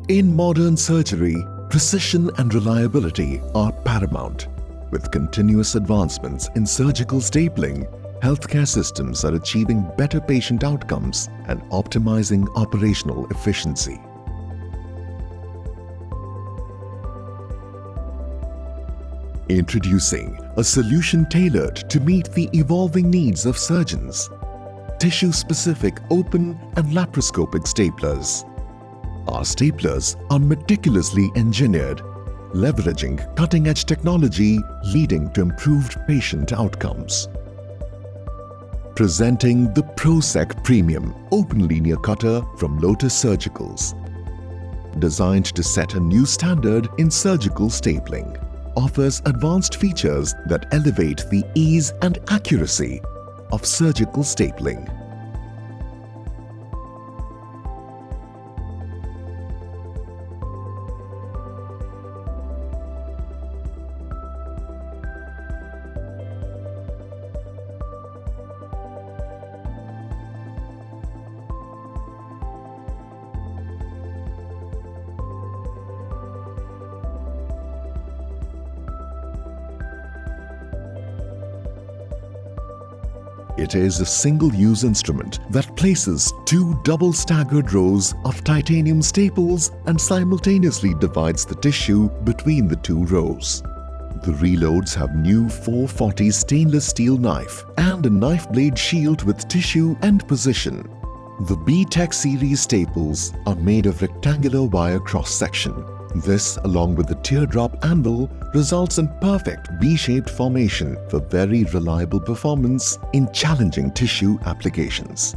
In modern surgery, precision and reliability are paramount. With continuous advancements in surgical stapling, healthcare systems are achieving better patient outcomes and optimizing operational efficiency. Introducing a solution tailored to meet the evolving needs of surgeons. Tissue-specific open and laparoscopic staplers. Our staplers are meticulously engineered, leveraging cutting-edge technology leading to improved patient outcomes. Presenting the Prosec Premium Open Linear Cutter from Lotus Surgicals. Designed to set a new standard in surgical stapling, offers advanced features that elevate the ease and accuracy of surgical stapling. It is a single-use instrument that places two double-staggered rows of titanium staples and simultaneously divides the tissue between the two rows. The reloads have new 440 stainless steel knife and a knife blade shield with tissue end position. The B-Tech series staples are made of rectangular wire cross-section. This, along with the teardrop anvil, results in perfect V-shaped formation for very reliable performance in challenging tissue applications.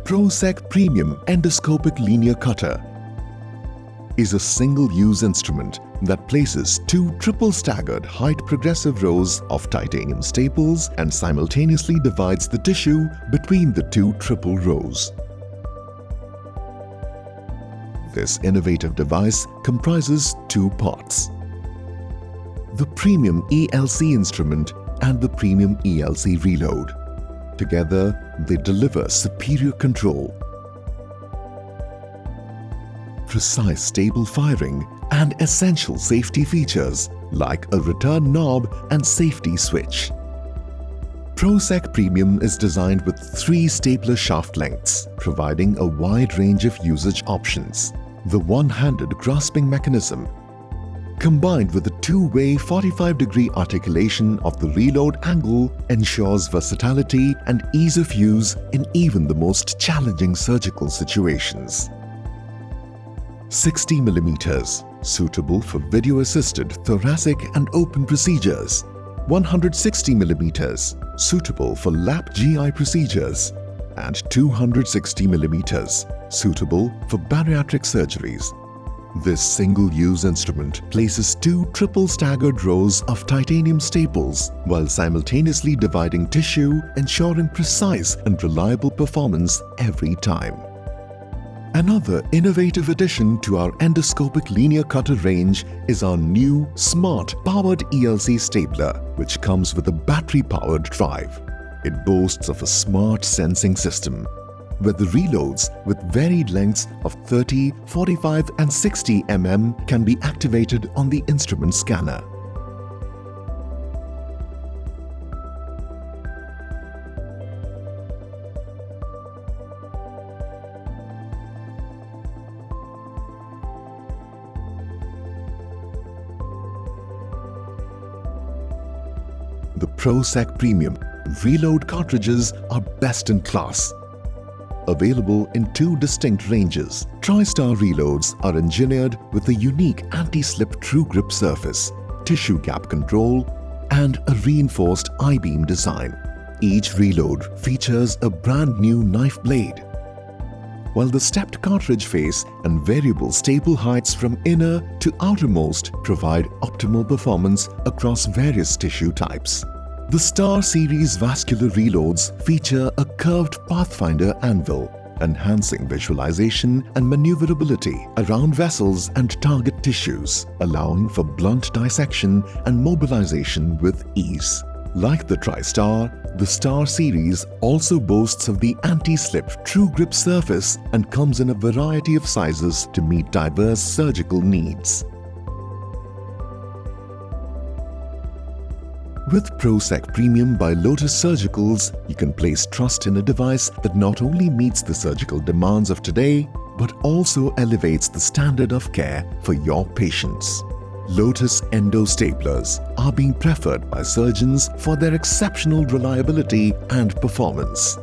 Prosec Premium Endoscopic Linear Cutter is a single-use instrument that places two triple-staggered height-progressive rows of titanium staples and simultaneously divides the tissue between the two triple rows. This innovative device comprises two parts: the Premium ELC instrument and the Premium ELC Reload. Together, they deliver superior control, precise stable firing, and essential safety features like a return knob and safety switch. Prosec Premium is designed with 3 stapler shaft lengths, providing a wide range of usage options. The one-handed grasping mechanism, combined with the two-way 45-degree articulation of the reload angle, ensures versatility and ease of use in even the most challenging surgical situations. 60 mm, suitable for video-assisted thoracic and open procedures. 160 mm, suitable for lap GI procedures. And 260 mm, suitable for bariatric surgeries. This single-use instrument places two triple-staggered rows of titanium staples while simultaneously dividing tissue, ensuring precise and reliable performance every time. Another innovative addition to our endoscopic linear cutter range is our new smart powered ELC stapler, which comes with a battery-powered drive. It boasts of a smart sensing system, where the reloads with varied lengths of 30, 45 and 60 mm can be activated on the instrument scanner. The Prosec Premium Reload Cartridges are best in class. Available in 2 distinct ranges, TriStar reloads are engineered with a unique anti-slip true grip surface, tissue gap control, and a reinforced I-beam design. Each reload features a brand new knife blade. while the stepped cartridge face and variable staple heights from inner to outermost provide optimal performance across various tissue types. The Star Series vascular reloads feature a curved Pathfinder anvil, enhancing visualization and maneuverability around vessels and target tissues, allowing for blunt dissection and mobilization with ease. Like the TriStar, the Star Series also boasts of the anti-slip true grip surface and comes in a variety of sizes to meet diverse surgical needs. With Prosec Premium by Lotus Surgicals, you can place trust in a device that not only meets the surgical demands of today, but also elevates the standard of care for your patients. Lotus Endostaplers are being preferred by surgeons for their exceptional reliability and performance.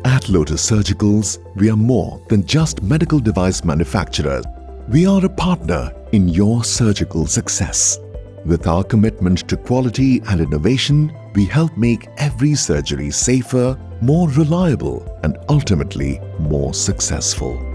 At Lotus Surgicals, we are more than just medical device manufacturers. We are a partner in your surgical success. With our commitment to quality and innovation, we help make every surgery safer, more reliable, and ultimately more successful.